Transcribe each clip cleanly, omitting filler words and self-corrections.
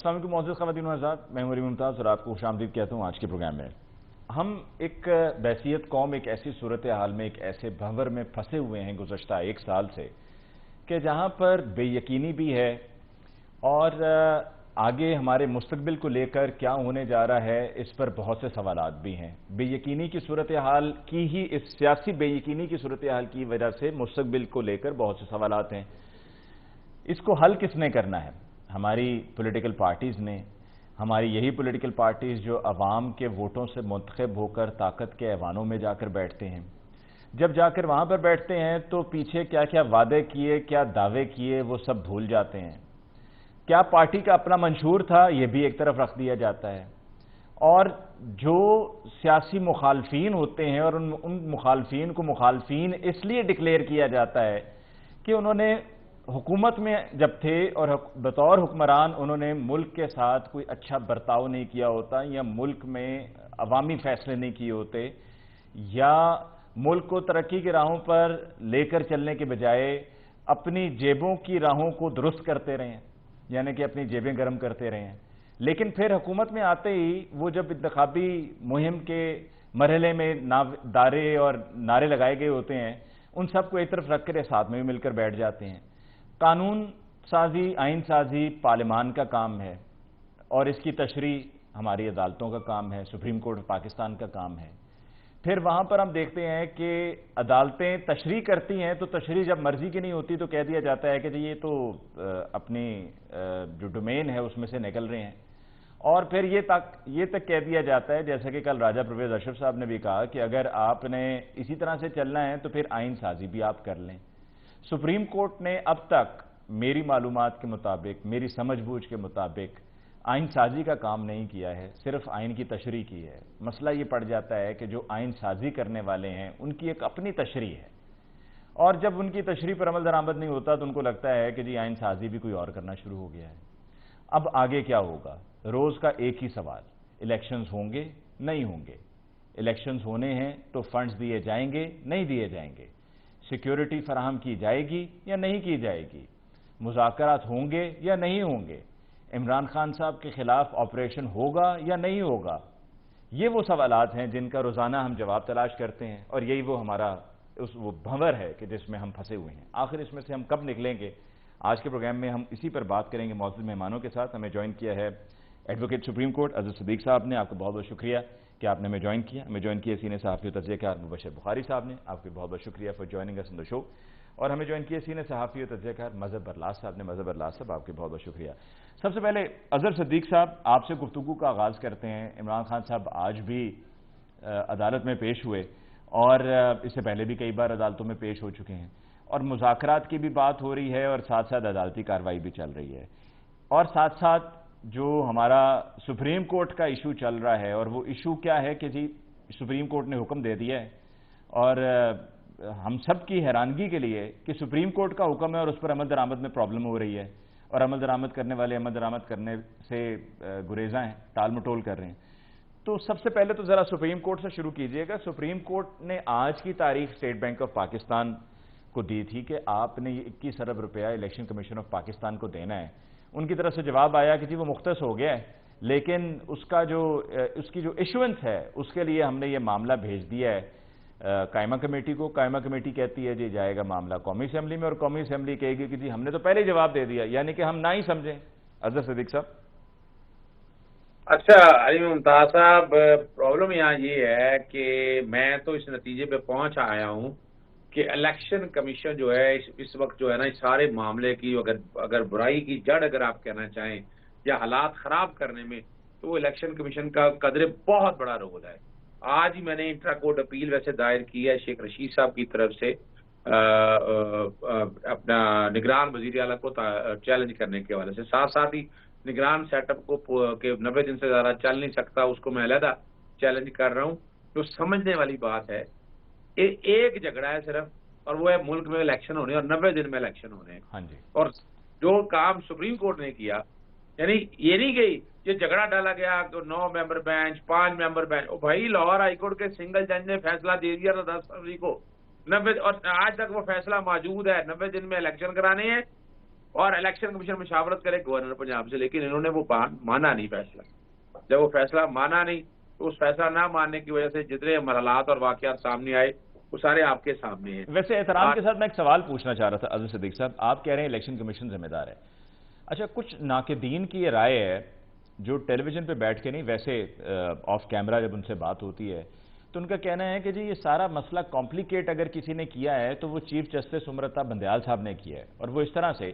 السلام علیکم معزز خواتین و حضرات، میں ہوں علی ممتاز اور آپ کو خوش آمدید کہتا ہوں آج کے پروگرام میں۔ ہم ایک بحیثیت قوم ایک ایسی صورتحال میں، ایک ایسے بھنور میں پھنسے ہوئے ہیں گزشتہ ایک سال سے کہ جہاں پر بے یقینی بھی ہے اور آگے ہمارے مستقبل کو لے کر کیا ہونے جا رہا ہے اس پر بہت سے سوالات بھی ہیں۔ بے یقینی کی صورتحال کی ہی، اس سیاسی بے یقینی کی صورتحال کی وجہ سے مستقبل کو لے کر بہت سے سوالات ہیں۔ اس کو حل کس نے کرنا ہے؟ ہماری پولیٹیکل پارٹیز نے، ہماری یہی پولیٹیکل پارٹیز جو عوام کے ووٹوں سے منتخب ہو کر طاقت کے ایوانوں میں جا کر بیٹھتے ہیں۔ جب جا کر وہاں پر بیٹھتے ہیں تو پیچھے کیا کیا وعدے کیے، کیا دعوے کیے، وہ سب بھول جاتے ہیں۔ کیا پارٹی کا اپنا منشور تھا، یہ بھی ایک طرف رکھ دیا جاتا ہے۔ اور جو سیاسی مخالفین ہوتے ہیں اور ان مخالفین کو مخالفین اس لیے ڈکلیئر کیا جاتا ہے کہ انہوں نے حکومت میں جب تھے اور بطور حکمران انہوں نے ملک کے ساتھ کوئی اچھا برتاؤ نہیں کیا ہوتا، یا ملک میں عوامی فیصلے نہیں کیے ہوتے، یا ملک کو ترقی کی راہوں پر لے کر چلنے کے بجائے اپنی جیبوں کی راہوں کو درست کرتے رہے ہیں، یعنی کہ اپنی جیبیں گرم کرتے رہے ہیں۔ لیکن پھر حکومت میں آتے ہی وہ جب انتخابی مہم کے مرحلے میں دعوے اور نعرے لگائے گئے ہوتے ہیں، ان سب کو ایک طرف رکھ کر ساتھ میں بھی مل کر بیٹھ جاتے ہیں۔ قانون سازی، آئین سازی پارلیمان کا کام ہے اور اس کی تشریح ہماری عدالتوں کا کام ہے، سپریم کورٹ پاکستان کا کام ہے۔ پھر وہاں پر ہم دیکھتے ہیں کہ عدالتیں تشریح کرتی ہیں تو تشریح جب مرضی کی نہیں ہوتی تو کہہ دیا جاتا ہے کہ جی یہ تو اپنی جو ڈومین ہے اس میں سے نکل رہے ہیں۔ اور پھر یہ تک کہہ دیا جاتا ہے، جیسا کہ کل راجہ پرویز اشرف صاحب نے بھی کہا کہ اگر آپ نے اسی طرح سے چلنا ہے تو پھر آئین سازی بھی آپ کر لیں۔ سپریم کورٹ نے اب تک میری معلومات کے مطابق، میری سمجھ بوجھ کے مطابق آئین سازی کا کام نہیں کیا ہے، صرف آئین کی تشریح کی ہے۔ مسئلہ یہ پڑ جاتا ہے کہ جو آئین سازی کرنے والے ہیں ان کی ایک اپنی تشریح ہے، اور جب ان کی تشریح پر عمل درآمد نہیں ہوتا تو ان کو لگتا ہے کہ جی آئین سازی بھی کوئی اور کرنا شروع ہو گیا ہے۔ اب آگے کیا ہوگا؟ روز کا ایک ہی سوال، الیکشنز ہوں گے نہیں ہوں گے؟ الیکشنز ہونے ہیں تو فنڈز دیے جائیں گے نہیں دیے جائیں گے؟ سیکیورٹی فراہم کی جائے گی یا نہیں کی جائے گی؟ مذاکرات ہوں گے یا نہیں ہوں گے؟ عمران خان صاحب کے خلاف آپریشن ہوگا یا نہیں ہوگا؟ یہ وہ سوالات ہیں جن کا روزانہ ہم جواب تلاش کرتے ہیں، اور یہی وہ ہمارا وہ بھنور ہے کہ جس میں ہم پھنسے ہوئے ہیں۔ آخر اس میں سے ہم کب نکلیں گے؟ آج کے پروگرام میں ہم اسی پر بات کریں گے معزز مہمانوں کے ساتھ۔ ہمیں جوائن کیا ہے ایڈوکیٹ سپریم کورٹ عزیز صدیق صاحب نے، آپ کو بہت بہت شکریہ کہ آپ نے ہمیں جوائن کیا۔ ہمیں جوائن کیا سینئر صحافی و تجزیہ کار مبشر بخاری صاحب نے، آپ کو بہت بہت شکریہ فار جوائننگ اس ان دی شو۔ اور ہمیں جوائن کیا سینئر صحافی و تجزیہ کار مظہر برلاس صاحب نے۔ مظہر برلاس صاحب آپ کے بہت بہت شکریہ۔ سب سے پہلے اظہر صدیق صاحب، آپ سے گفتگو کا آغاز کرتے ہیں۔ عمران خان صاحب آج بھی عدالت میں پیش ہوئے اور اس سے پہلے بھی کئی بار عدالتوں میں پیش ہو چکے ہیں، اور مذاکرات کی بھی بات ہو رہی ہے اور ساتھ ساتھ عدالتی کارروائی بھی چل رہی ہے، اور ساتھ ساتھ جو ہمارا سپریم کورٹ کا ایشو چل رہا ہے، اور وہ ایشو کیا ہے کہ جی سپریم کورٹ نے حکم دے دیا ہے، اور ہم سب کی حیرانگی کے لیے کہ سپریم کورٹ کا حکم ہے اور اس پر عمل درآمد میں پرابلم ہو رہی ہے، اور عمل درآمد کرنے والے عمل درآمد کرنے سے گریزاں ہیں، ٹال مٹول کر رہے ہیں۔ تو سب سے پہلے تو ذرا سپریم کورٹ سے شروع کیجئے گا۔ سپریم کورٹ نے آج کی تاریخ اسٹیٹ بینک آف پاکستان کو دی تھی کہ آپ نے 21 ارب روپیہ الیکشن کمیشن آف پاکستان کو دینا ہے۔ ان کی طرف سے جواب آیا کہ جی وہ مختص ہو گیا ہے، لیکن اس کی جو ایشوئنس ہے اس کے لیے ہم نے یہ معاملہ بھیج دیا ہے قائمہ کمیٹی کو۔ قائمہ کمیٹی کہتی ہے جی جائے گا معاملہ قومی اسمبلی میں، اور قومی اسمبلی کہے گی کہ جی ہم نے تو پہلے ہی جواب دے دیا، یعنی کہ ہم نہ ہی سمجھیں۔ اظہر صدیق صاحب۔ اچھا علی ممتاز صاحب، پرابلم یہاں یہ ہے کہ میں تو اس نتیجے پہ پہنچ آیا ہوں کہ الیکشن کمیشن جو ہے اس وقت جو ہے نا اس سارے معاملے کی اگر برائی کی جڑ اگر آپ کہنا چاہیں یا حالات خراب کرنے میں، تو وہ الیکشن کمیشن کا قدرے بہت بڑا رول ہے۔ آج ہی میں نے انٹرا کورٹ اپیل ویسے دائر کی ہے شیخ رشید صاحب کی طرف سے اپنا نگران وزیر اعلیٰ کو چیلنج کرنے کے حوالے سے، ساتھ ساتھ ہی نگران سیٹ اپ کو کہ 90 دن سے زیادہ چل نہیں سکتا، اس کو میں علیحدہ چیلنج کر رہا ہوں۔ جو سمجھنے والی بات ہے، ایک جھگڑا ہے صرف، اور وہ ہے ملک میں الیکشن ہونے اور 90 دن میں الیکشن ہونے۔ اور جو کام سپریم کورٹ نے کیا، یعنی یہ نہیں کہ یہ جھگڑا ڈالا گیا تو 9 ممبر بینچ 5 ممبر بینچ، بھائی لاہور ہائی کورٹ کے سنگل جج نے فیصلہ دے دیا تھا 10 فروری کو، 90، اور آج تک وہ فیصلہ موجود ہے، 90 دن میں الیکشن کرانے ہیں اور الیکشن کمیشن مشاورت کرے گورنر پنجاب سے، لیکن انہوں نے وہ مانا نہیں فیصلہ. جب وہ فیصلہ مانا نہیں تو اس فیصلہ نہ ماننے کی وجہ سے جتنے مرحلات اور واقعات سامنے آئے وہ سارے آپ کے سامنے ہیں. ویسے احترام کے ساتھ میں ایک سوال پوچھنا چاہ رہا تھا عزیز صدیق صاحب، آپ کہہ رہے ہیں الیکشن کمیشن ذمہ دار ہے. اچھا، کچھ ناقدین کی یہ رائے ہے جو ٹیلی ویژن پہ بیٹھ کے نہیں، ویسے آف کیمرہ جب ان سے بات ہوتی ہے تو ان کا کہنا ہے کہ جی یہ سارا مسئلہ کمپلیکیٹ اگر کسی نے کیا ہے تو وہ چیف جسٹس امرتا بندیال صاحب نے کیا ہے، اور وہ اس طرح سے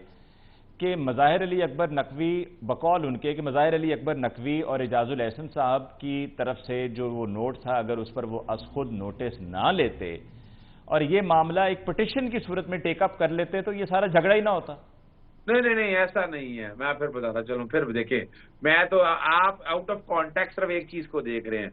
کہ مظاہر علی اکبر نقوی، بقول ان کے کہ مظاہر علی اکبر نقوی اور اعجاز الاحسن صاحب کی طرف سے جو وہ نوٹ تھا، اگر اس پر وہ از خود نوٹس نہ لیتے اور یہ معاملہ ایک پٹیشن کی صورت میں ٹیک اپ کر لیتے تو یہ سارا جھگڑا ہی نہ ہوتا. نہیں ایسا نہیں ہے. میں پھر بتاتا چلوں. پھر دیکھیں، میں تو آپ آؤٹ آف کانٹیکسٹ صرف ایک چیز کو دیکھ رہے ہیں.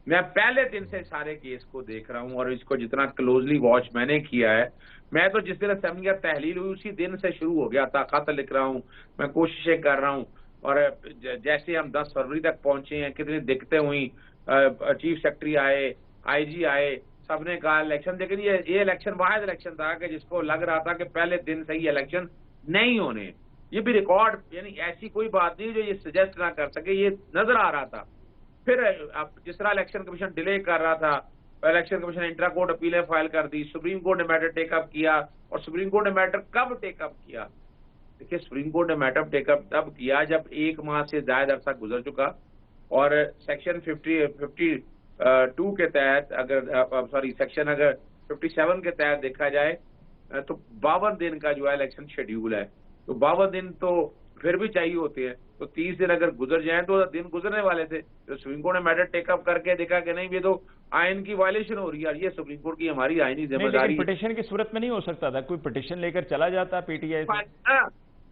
میں پہلے دن سے سارے کیس کو دیکھ رہا ہوں اور اس کو جتنا کلوزلی واچ میں نے کیا ہے. میں تو جس دن اسمبلی کا تحلیل ہوئی اسی دن سے شروع ہو گیا تھا. خط لکھ رہا ہوں، میں کوششیں کر رہا ہوں، اور جیسے ہم 10 فروری تک پہنچے ہیں کتنی دقتیں ہوئیں. چیف سیکرٹری آئے، آئی جی آئے، سب نے کہا الیکشن. لیکن یہ الیکشن واحد الیکشن تھا کہ جس کو لگ رہا تھا کہ پہلے دن سے ہی الیکشن نہیں ہونے. یہ بھی ریکارڈ، یعنی ایسی کوئی بات نہیں جو یہ سجیسٹ نہ کر سکے، یہ نظر آ رہا تھا. پھر جس طرح الیکشن کمیشن ڈیلے کر رہا تھا، الیکشن کمیشن نے انٹرا کورٹ اپیلیں فائل کر دی، سپریم کورٹ نے میٹر ٹیک اپ کیا. اور سپریم کورٹ نے میٹر کب ٹیک اپ کیا؟ دیکھیے، سپریم کورٹ نے میٹر ٹیک اپ تب کیا جب 1 ماہ سے زائد عرصہ گزر چکا اور سیکشن 52 کے تحت سیکشن اگر 57 کے تحت دیکھا جائے تو 52 دن کا جو ہے الیکشن شیڈیول ہے. تو 52 دن تو پھر بھی چاہیے ہوتے ہیں. تو 30 دن اگر گزر جائیں تو دن گزرنے والے تھے. تو سپریم کورٹ نے میٹر ٹیک اپ کر کے دیکھا کہ نہیں، یہ تو آئین کی وائلیشن ہو رہی ہے. یہ سپریم کورٹ کی ہماری آئینی ذمہ داری ہے. پٹیشن کی صورت میں نہیں ہو سکتا تھا، کوئی پٹیشن لے کر چلا جاتا پی ٹی آئی سے.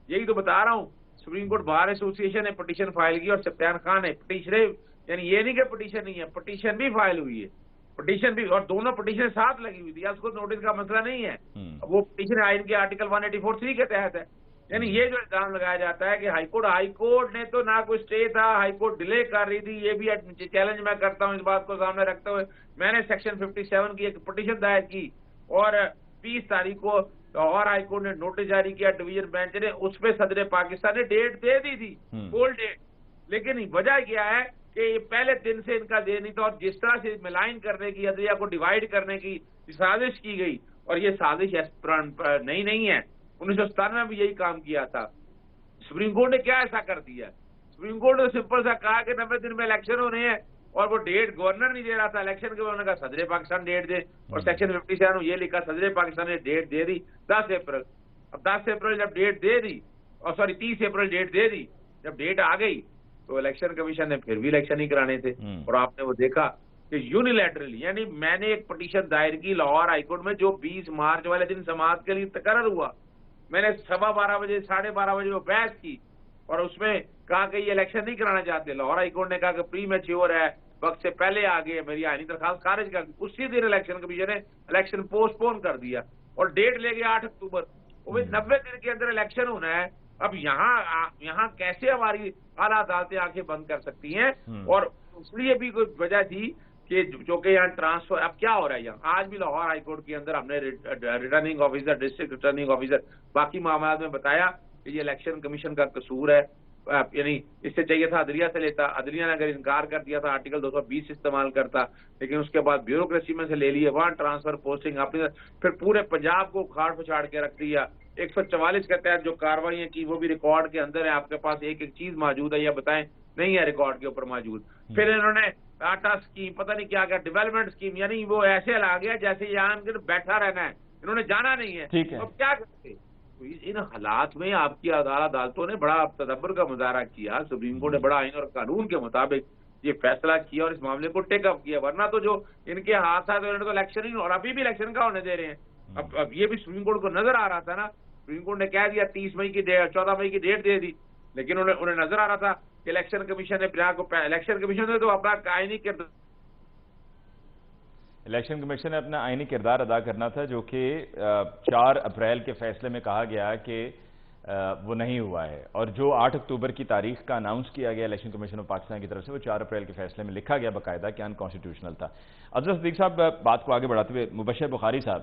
یہی تو بتا رہا ہوں. سپریم کورٹ بار ایسوسی ایشن نے پٹیشن فائل کی اور سفیان خان نے پٹیشن، یعنی یہ نہیں کہ پٹیشن نہیں ہے، پٹیشن بھی فائل ہوئی ہے. پٹیشن بھی، اور دونوں پٹیشن ساتھ لگی ہوئی تھی. اس کو نوٹس کا مسئلہ نہیں ہے. وہ پٹیشن آئین کے آرٹیکل 184(3) کے تحت ہے. یعنی یہ جو الزام لگایا جاتا ہے کہ ہائی کورٹ نے تو نہ کوئی اسٹے تھا، ہائی کورٹ ڈیلے کر رہی تھی، یہ بھی چیلنج میں کرتا ہوں اس بات کو سامنے رکھتے ہوئے. میں نے سیکشن 57 کی ایک پٹیشن دائر کی اور 20 تاریخ کو لاہور ہائی کورٹ نے نوٹس جاری کیا. ڈویژن بینچ نے اس پہ صدر پاکستان نے ڈیٹ دے دی تھی، کول ڈیٹ. لیکن وجہ کیا ہے کہ یہ پہلے دن سے ان کا دے نہیں تھا. اور جس طرح سے ملائن کرنے کی، عدلیہ کو ڈیوائیڈ کرنے کی سازش کی گئی، اور یہ سازش نئی نہیں ہے. 1997 میں بھی یہی کام کیا تھا. سپریم کورٹ نے کیا ایسا کر دیا؟ سپریم کورٹ نے سمپل سا کہا کہ 90 دن میں الیکشن ہونے ہیں، اور وہ ڈیٹ گورنر نہیں دے رہا تھا الیکشن کے. انہوں نے کہا صدر پاکستان ڈیٹ دے، اور سیکشن 57 یہ لکھا صدر پاکستان نے ڈیٹ دے دی 10 اپریل. اب 10 اپریل جب ڈیٹ دے دی، اور 30 اپریل ڈیٹ دے دی، جب ڈیٹ آ گئی تو الیکشن کمیشن نے پھر بھی الیکشن ہی کرانے تھے. اور آپ نے وہ دیکھا کہ یونیلیٹرلی، یعنی میں نے ایک پٹیشن دائر کی لاہور ہائی کورٹ میں جو 20 مارچ والے دن سماعت کے لیے تقرر ہوا. میں نے 12:15 بجے 12:30 بجے وہ بحث کی اور اس میں کہا کہ یہ الیکشن نہیں کرانا چاہتے. لاہور ہائی کورٹ نے کہا کہ پری میچیور ہے، وقت سے پہلے آ گئے. میری آئینی درخواست خارج کر دی. اسی دن الیکشن کمیشن نے الیکشن پوسٹ پون کر دیا اور ڈیٹ لے گیا 8 اکتوبر. وہ 90 دن کے اندر الیکشن ہونا ہے. اب یہاں کیسے ہماری اعلیٰ عدالتیں آنکھیں بند کر سکتی ہیں؟ اور اس لیے بھی کوئی وجہ تھی کہ جو کہ یہاں ٹرانسفر اب کیا ہو رہا ہے. یہاں آج بھی لاہور ہائی کورٹ کے اندر ہم نے returning officer, district returning officer, باقی معاملات میں بتایا کہ یہ الیکشن کمیشن کا قصور ہے. یعنی اس سے چاہیے تھا عدلیہ سے لیتا. عدلیہ نے اگر انکار کر دیا تھا آرٹیکل 220 استعمال کرتا، لیکن اس کے بعد بیوروکریسی میں سے لے لیے، وہاں ٹرانسفر پوسٹنگ اپنی، پھر پورے پنجاب کو کھاڑ پھچاڑ کے رکھ دیا. 144 کے تحت جو کارروائیاں کی وہ بھی ریکارڈ کے اندر ہے. آپ کے پاس ایک ایک چیز موجود ہے یا بتائیں؟ نہیں ہے ریکارڈ کے اوپر موجود. پھر انہوں نے ٹاٹا اسکیم، پتہ نہیں کیا ڈیولپمنٹ اسکیم، یعنی وہ ایسے لا گیا جیسے یہاں بیٹھا رہنا ہے. انہوں نے جانا نہیں ہے. اب کیا کرتے؟ ان حالات میں آپ کی عدالتوں نے بڑا تدبر کا مظاہرہ کیا. سپریم کورٹ نے بڑا آئین اور قانون کے مطابق یہ فیصلہ کیا اور اس معاملے کو ٹیک اپ کیا. ورنہ تو جو ان کے ہاتھ آئے تو انہوں نے تو الیکشن ہی، اور ابھی بھی الیکشن کا ہونے دے رہے ہیں. اب یہ بھی سپریم کورٹ کو نظر آ رہا تھا نا. سپریم کورٹ نے کہہ دیا 30 مئی کی 14 مئی کی ڈیٹ دے دی، لیکن انہیں نظر آ رہا تھا کہ الیکشن کمیشن نے الیکشن کمیشن نے تو اپنا آئینی کردار، الیکشن کمیشن نے اپنا آئینی کردار ادا کرنا تھا، جو کہ 4 اپریل کے فیصلے میں کہا گیا کہ وہ نہیں ہوا ہے. اور جو 8 اکتوبر کی تاریخ کا اناؤنس کیا گیا الیکشن کمیشن آف پاکستان کی طرف سے، وہ 4 اپریل کے فیصلے میں لکھا گیا باقاعدہ کہ انکانسٹیٹیوشنل تھا. عزیز صدیق صاحب، بات کو آگے بڑھاتے ہوئے مبشر بخاری صاحب،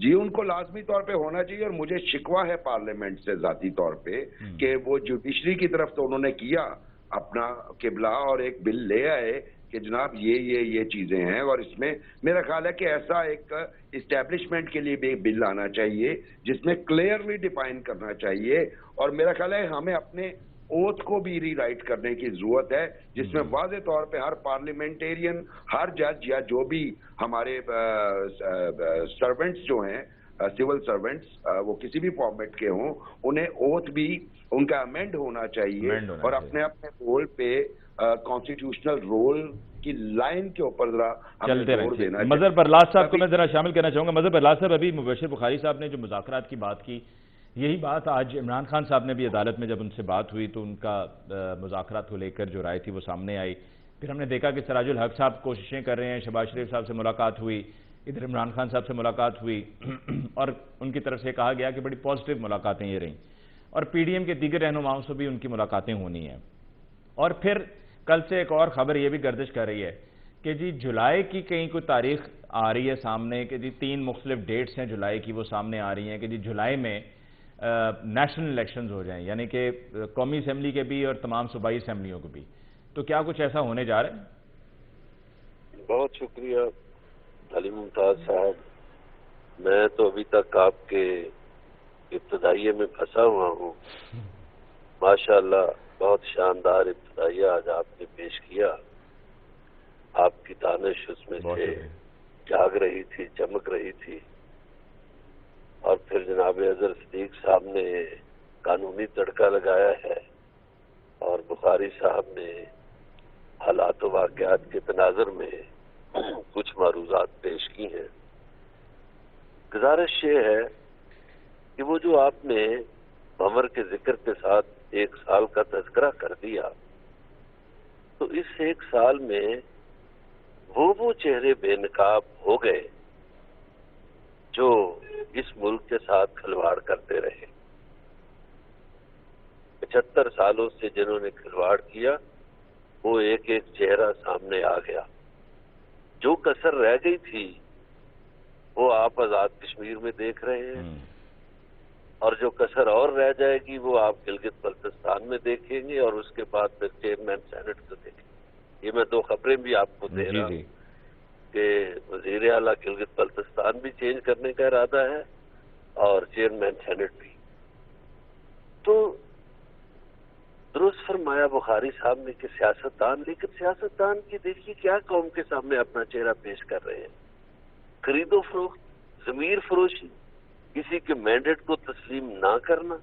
جی ان کو لازمی طور پہ ہونا چاہیے، اور مجھے شکوہ ہے پارلیمنٹ سے ذاتی طور پہ کہ وہ جوڈیشری کی طرف تو انہوں نے کیا اپنا قبلہ اور ایک بل لے آئے کہ جناب یہ چیزیں ہیں، اور اس میں میرا خیال ہے کہ ایسا ایک اسٹیبلشمنٹ کے لیے بھی ایک بل آنا چاہیے جس میں کلیئرلی ڈیفائن کرنا چاہیے، اور میرا خیال ہے ہمیں اپنے اوتھ کو بھی ری رائٹ کرنے کی ضرورت ہے، جس میں واضح طور پہ ہر پارلیمنٹیرین، ہر جج یا جو بھی ہمارے سرونٹس جو ہیں، سول سرونٹس، وہ کسی بھی فارمیٹ کے ہوں، انہیں اوتھ بھی ان کا امینڈ ہونا چاہیے، اور اپنے اپنے رول پہ کانسٹیٹیوشنل رول کی لائن کے اوپر ذرا ہمیں زور دینا چاہیے۔ مظہر پرلاز صاحب کو میں ذرا شامل کرنا چاہوں گا۔ مظہر پرلاز صاحب، ابھی مبشر بخاری صاحب نے جو مذاکرات کی بات کی، یہی بات آج عمران خان صاحب نے بھی عدالت میں جب ان سے بات ہوئی تو ان کا مذاکرات کو لے کر جو رائے تھی وہ سامنے آئی۔ پھر ہم نے دیکھا کہ سراج الحق صاحب کوششیں کر رہے ہیں، شہباز شریف صاحب سے ملاقات ہوئی، ادھر عمران خان صاحب سے ملاقات ہوئی، اور ان کی طرف سے کہا گیا کہ بڑی پازیٹیو ملاقاتیں یہ رہیں، اور پی ڈی ایم کے دیگر رہنماؤں سے بھی ان کی ملاقاتیں ہونی ہیں۔ اور پھر کل سے ایک اور خبر یہ بھی گردش کر رہی ہے کہ جی جولائی کی کہیں کوئی تاریخ آ رہی ہے سامنے، کہ جی 3 مختلف ڈیٹس ہیں جولائی کی وہ سامنے آ رہی ہیں کہ جی جولائی میں نیشنل الیکشنز ہو جائیں، یعنی کہ قومی اسمبلی کے بھی اور تمام صوبائی اسمبلیوں کو بھی۔ تو کیا کچھ ایسا ہونے جا رہا ہے؟ بہت شکریہ علی ممتاز صاحب، میں تو ابھی تک آپ کے ابتدائیے میں پھنسا ہوا ہوں۔ ماشاءاللہ بہت شاندار ابتدائیہ آج آپ نے پیش کیا، آپ کی دانش اس میں سے جاگ رہی تھی، چمک رہی تھی، اور پھر جناب اظہر صدیق صاحب نے قانونی تڑکا لگایا ہے، اور بخاری صاحب نے حالات و واقعات کے تناظر میں کچھ معروضات پیش کی ہیں۔ گزارش یہ ہے کہ وہ جو آپ نے بھنور کے ذکر کے ساتھ 1 سال کا تذکرہ کر دیا، تو اس 1 سال میں وہ چہرے بے نقاب ہو گئے جو اس ملک کے ساتھ کھلواڑ کرتے رہے۔ 75 سالوں سے جنہوں نے کھلواڑ کیا، وہ ایک ایک چہرہ سامنے آ گیا۔ جو کسر رہ گئی تھی وہ آپ آزاد کشمیر میں دیکھ رہے ہیں، اور جو کسر اور رہ جائے گی وہ آپ گلگت بلتستان میں دیکھیں گے، اور اس کے بعد پھر چیئرمین سینٹ کو دیکھیں گے۔ یہ میں 2 خبریں بھی آپ کو دے رہا ہوں کہ وزیر اعلیٰ گلگت بلتستان بھی چینج کرنے کا ارادہ ہے، اور چیئرمین سینٹ بھی۔ تو درست فرمایا بخاری صاحب نے کہ سیاستدان، لیکن سیاستدان کی دیکھیے کیا قوم کے سامنے اپنا چہرہ پیش کر رہے ہیں، خرید و فروخت، ضمیر فروشی، کسی کے مینڈیٹ کو تسلیم نہ کرنا،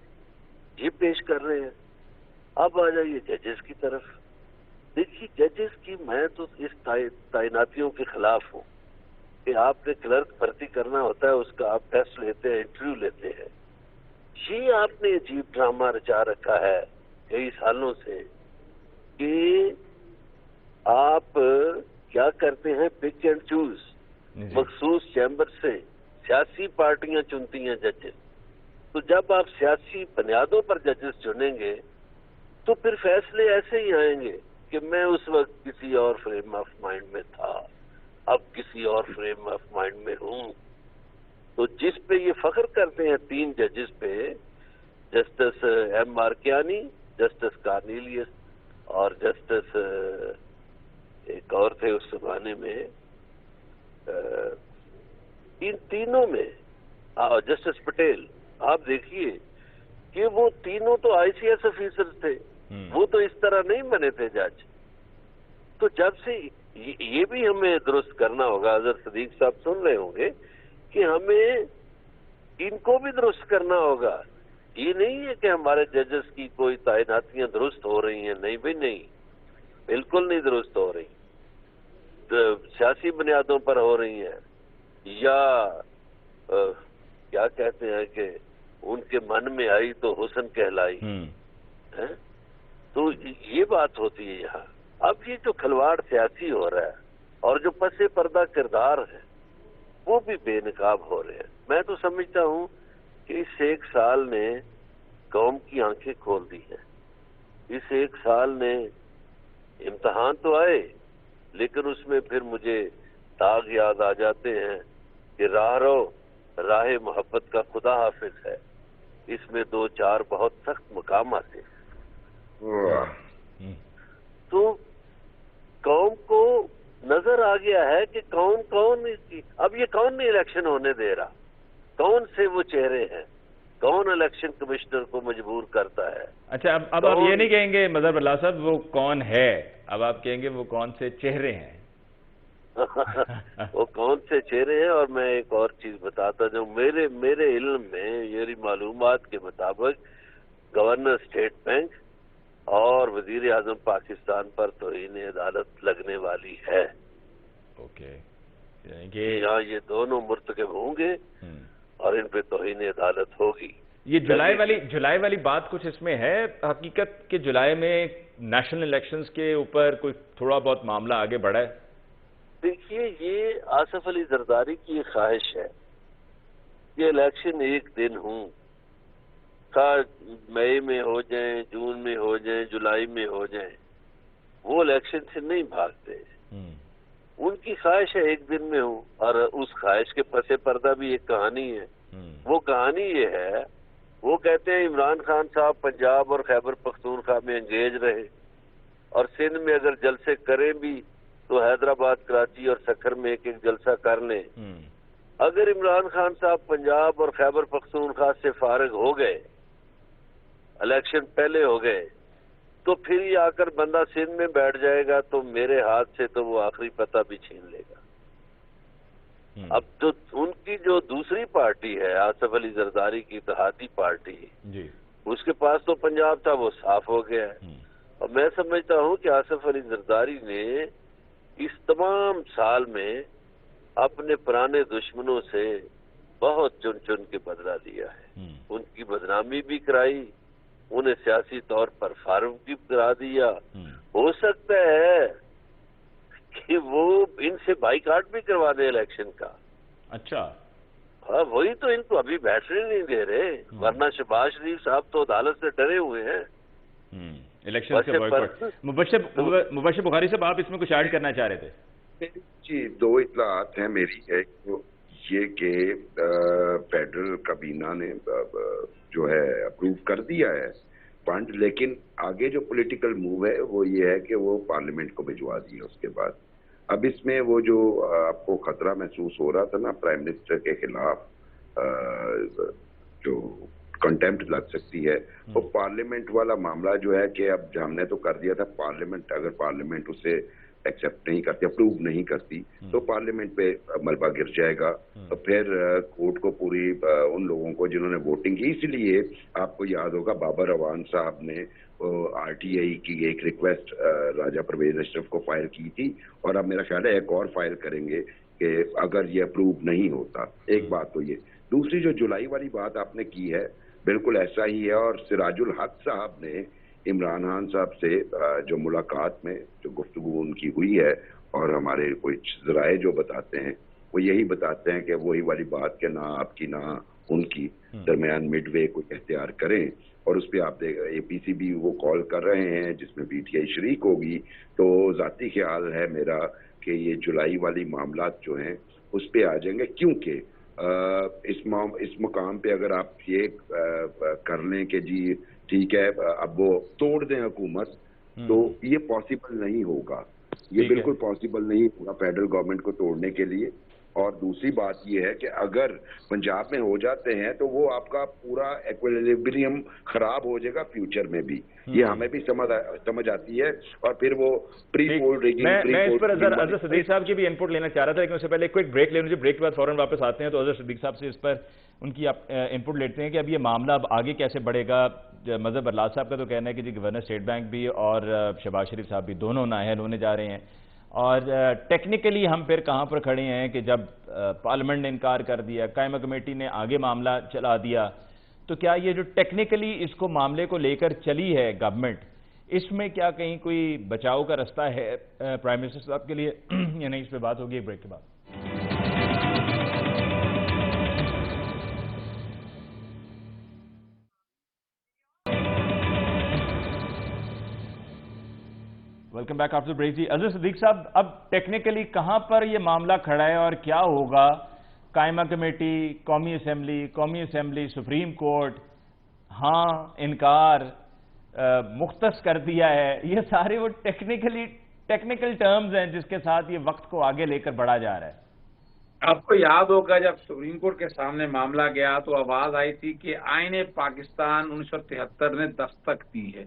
یہ پیش کر رہے ہیں۔ اب آ جائیے ججز کی طرف۔ دیکھیے ججز کی، میں تو اس تعیناتیوں کے خلاف ہوں کہ آپ نے کلرک بھرتی کرنا ہوتا ہے، اس کا آپ ٹیسٹ لیتے ہیں، انٹرویو لیتے ہیں۔ یہ آپ نے عجیب ڈرامہ رچا رکھا ہے کئی سالوں سے کہ آپ کیا کرتے ہیں، پک اینڈ چوز، مخصوص چیمبر سے سیاسی پارٹیاں چنتی ہیں ججز۔ تو جب آپ سیاسی بنیادوں پر ججز چنیں گے تو پھر فیصلے ایسے ہی آئیں گے کہ میں اس وقت کسی اور فریم آف مائنڈ میں تھا، اب کسی اور فریم آف مائنڈ میں ہوں۔ تو جس پہ یہ فخر کرتے ہیں 3 ججز پہ، جسٹس ایم آرکیانی، جسٹس کارنیلیس اور جسٹس ایک اور تھے اس زمانے میں، تینوں میں جسٹس پٹیل، آپ دیکھیے کہ وہ تینوں تو آئی سی ایس آفیسر تھے، وہ تو اس طرح نہیں بنے تھے جج۔ تو جب سے یہ بھی ہمیں درست کرنا ہوگا، اظہر صدیق صاحب سن رہے ہوں گے کہ ہمیں ان کو بھی درست کرنا ہوگا۔ یہ نہیں ہے کہ ہمارے ججز کی کوئی تعیناتیاں درست ہو رہی ہیں، نہیں بھائی نہیں، بالکل نہیں درست ہو رہی، سیاسی بنیادوں پر ہو رہی ہیں، یا کیا کہتے ہیں کہ ان کے من میں آئی تو حسن کہلائی، تو یہ بات ہوتی ہے یہاں۔ اب یہ جو کھلواڑ سیاسی ہو رہا ہے اور جو پس پردہ کردار ہے وہ بھی بے نقاب ہو رہے ہیں۔ میں تو سمجھتا ہوں کہ اس 1 سال نے قوم کی آنکھیں کھول دی ہیں۔ اس 1 سال نے امتحان تو آئے، لیکن اس میں پھر مجھے داغ یاد آ جاتے ہیں کہ راہ رو راہ محبت کا خدا حافظ ہے، اس میں 2-4 بہت سخت مقامات ہیں۔ تو قوم کو نظر آ گیا ہے کہ کون اب یہ کون نہیں الیکشن ہونے دے رہا، کون سے وہ چہرے ہیں، کون الیکشن کمشنر کو مجبور کرتا ہے۔ اچھا، اب آپ یہ نہیں کہیں گے مظہر اللہ صاحب وہ کون ہے، اب آپ کہیں گے وہ کون سے چہرے ہیں۔ وہ کون سے چہرے ہیں، اور میں ایک اور چیز بتاتا جاؤں، میرے علم میں، میری معلومات کے مطابق گورنر اسٹیٹ بینک اور وزیر اعظم پاکستان پر توہین عدالت لگنے والی ہے۔ اوکے، یہاں یہ دونوں مرتکب ہوں گے اور ان پہ توہین عدالت ہوگی۔ یہ جولائی والی بات کچھ اس میں ہے حقیقت کہ جولائی میں نیشنل الیکشنز کے اوپر کوئی تھوڑا بہت معاملہ آگے بڑھا ہے؟ دیکھیے، یہ آصف علی زرداری کی ایک خواہش ہے کہ الیکشن ایک دن ہوں، مئی میں ہو جائیں، جون میں ہو جائیں، جولائی میں ہو جائیں، وہ الیکشن سے نہیں بھاگتے۔ ان کی خواہش ہے ایک دن میں ہوں، اور اس خواہش کے پس پردہ بھی ایک کہانی ہے۔ وہ کہانی یہ ہے، وہ کہتے ہیں عمران خان صاحب پنجاب اور خیبر پختونخوا میں انگیج رہے، اور سندھ میں اگر جلسے کریں بھی تو حیدرآباد، کراچی اور سکھر میں ایک جلسہ کر لیں۔ اگر عمران خان صاحب پنجاب اور خیبر پختونخوا سے فارغ ہو گئے، الیکشن پہلے ہو گئے، تو پھر یہ آ کر بندہ سندھ میں بیٹھ جائے گا تو میرے ہاتھ سے تو وہ آخری پتہ بھی چھین لے گا۔ اب تو ان کی جو دوسری پارٹی ہے، آصف علی زرداری کی اتحادی پارٹی، اس کے پاس تو پنجاب تھا، وہ صاف ہو گیا ہے۔ اور میں سمجھتا ہوں کہ آصف علی زرداری نے اس تمام سال میں اپنے پرانے دشمنوں سے بہت چن کے بدلہ لیا ہے، ان کی بدنامی بھی کرائی، انہیں سیاسی طور پر فارغ بھی کرا دیا۔ ہو سکتا ہے کہ وہ ان سے بائیکاٹ بھی کروا دے الیکشن کا۔ اچھا، ہاں، وہی تو ان کو ابھی بیٹھنے نہیں دے رہے، ورنہ شہباز شریف صاحب تو عدالت سے ڈرے ہوئے ہیں الیکشن سے بائیکاٹ۔ مبشر بخاری صاحب، آپ اس میں کچھ ایڈ کرنا چاہ رہے تھے؟ جی، 2 اطلاعات ہیں میری۔ ایک یہ کہ فیڈرل کابینہ نے جو ہے اپروو کر دیا ہے فنڈ، لیکن آگے جو پولیٹیکل موو ہے وہ یہ ہے کہ وہ پارلیمنٹ کو بھجوا دیا۔ اس کے بعد اب اس میں وہ جو آپ کو خطرہ محسوس ہو رہا تھا نا پرائم منسٹر کے خلاف جو کنٹیمپٹ لگ سکتی ہے، وہ پارلیمنٹ والا معاملہ جو ہے کہ اب ہم نے تو کر دیا تھا، پارلیمنٹ اگر پارلیمنٹ اسے ایکسیپٹ نہیں کرتی، اپروو نہیں کرتی، تو پارلیمنٹ پہ ملبہ گر جائے گا، تو پھر کورٹ کو پوری ان لوگوں کو جنہوں نے ووٹنگ کی، اس لیے آپ کو یاد ہوگا بابر اعوان صاحب نے آر ٹی آئی کی ایک ریکویسٹ راجہ پرویز اشرف کو فائل کی تھی، اور اب میرا خیال ہے ایک اور فائل کریں گے کہ اگر یہ اپروو نہیں ہوتا۔ ایک بات تو یہ، دوسری جو جولائی والی بات آپ نے کی ہے بالکل ایسا ہی ہے، اور سراج الحق صاحب نے عمران خان صاحب سے جو ملاقات میں جو گفتگو ان کی ہوئی ہے، اور ہمارے کچھ ذرائع جو بتاتے ہیں وہ یہی بتاتے ہیں کہ وہی والی بات کہ نہ آپ کی نہ ان کی درمیان مڈ وے کوئی اختیار کریں، اور اس پہ آپ دیکھ اے پی سی بھی وہ کال کر رہے ہیں جس میں پی ٹی آئی شریک ہوگی۔ تو ذاتی خیال ہے میرا کہ یہ جولائی والی معاملات جو ہیں اس پہ آ جائیں گے، کیونکہ اس مقام پہ اگر آپ یہ کر لیں کہ جی ٹھیک ہے اب وہ توڑ دیں حکومت، تو یہ پاسبل نہیں ہوگا، یہ بالکل پاسبل نہیں ہوگا فیڈرل گورنمنٹ کو توڑنے کے لیے۔ اور دوسری بات یہ ہے کہ اگر پنجاب میں ہو جاتے ہیں تو وہ آپ کا پورا ایکویلیبریم خراب ہو جائے گا فیوچر میں بھی، یہ ہمیں بھی سمجھ آتی ہے، اور پھر وہ پری پول ریگنگ۔ میں اس پر اظہر صدیق صاحب کی بھی انپٹ لینا چاہ رہا تھا، لیکن اس سے پہلے کوئک بریک لے لیجیے، بریک کے بعد فوراً واپس آتے ہیں تو اظہر صدیق صاحب سے اس پر ان کی انپٹ لیتے ہیں کہ اب یہ معاملہ اب آگے کیسے بڑھے گا۔ مظہر برلاس صاحب کا تو کہنا ہے کہ جی گورنر اسٹیٹ بینک بھی اور شہباز شریف صاحب بھی دونوں نااہل ہونے جا رہے ہیں، اور ٹیکنیکلی ہم پھر کہاں پر کھڑے ہیں کہ جب پارلیمنٹ نے انکار کر دیا، قائمہ کمیٹی نے آگے معاملہ چلا دیا، تو کیا یہ جو ٹیکنیکلی اس کو معاملے کو لے کر چلی ہے گورنمنٹ، اس میں کیا کہیں کوئی بچاؤ کا رستہ ہے پرائم منسٹر صاحب کے لیے یا نہیں؟ اس پہ بات ہوگی ایک بریک کے بعد۔ Welcome back after break. جی اظہر صدیق صاحب، اب ٹیکنیکلی کہاں پر یہ معاملہ کھڑا ہے اور کیا ہوگا؟ قائمہ کمیٹی، قومی اسمبلی، سپریم کورٹ، ہاں انکار، مختص کر دیا ہے، یہ سارے وہ ٹیکنیکل ٹرمز ہیں جس کے ساتھ یہ وقت کو آگے لے کر بڑھا جا رہا ہے۔ آپ کو یاد ہوگا جب سپریم کورٹ کے سامنے معاملہ گیا تو آواز آئی تھی کہ آئین پاکستان 1973 نے دستک دی ہے۔